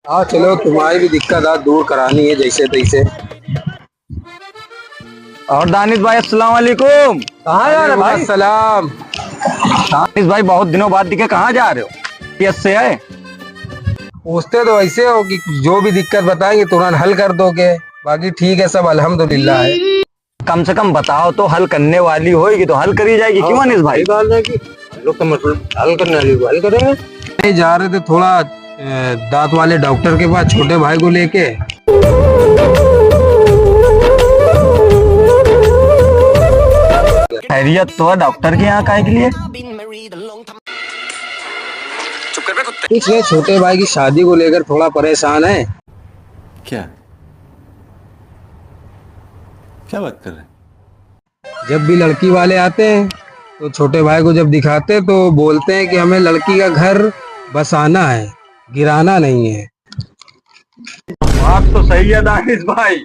हाँ चलो, तुम्हारी भी दिक्कत आज दूर करानी है जैसे तैसे। और दानिश भाई अस्सलाम वालेकुम। कहाँ जा रहे भाई? सलाम। दानिश भाई बहुत दिनों बाद दिखे, कहाँ जा रहे हो? यस से है। पूछते तो ऐसे हो कि जो भी दिक्कत बताएंगे तुरंत हल कर दोगे। बाकी ठीक है, सब अल्हम्दुलिल्लाह है। कम से कम बताओ तो, हल करने वाली होगी तो हल करी जाएगी। क्यों अनिस भाई? बात है कि लोग तो मतलब हल करने वाली को हल करेंगे। नहीं, जा रहे थे थोड़ा दांत वाले डॉक्टर के पास छोटे भाई को लेके। खैरियत तो है, डॉक्टर के यहाँ काहे के लिए? कुछ नहीं, छोटे भाई की शादी को लेकर थोड़ा परेशान है। क्या क्या बात कर रहे हैं? जब भी लड़की वाले आते हैं तो छोटे भाई को जब दिखाते तो बोलते हैं कि हमें लड़की का घर बसाना है, गिराना नहीं है। बात तो सही है दानिश भाई।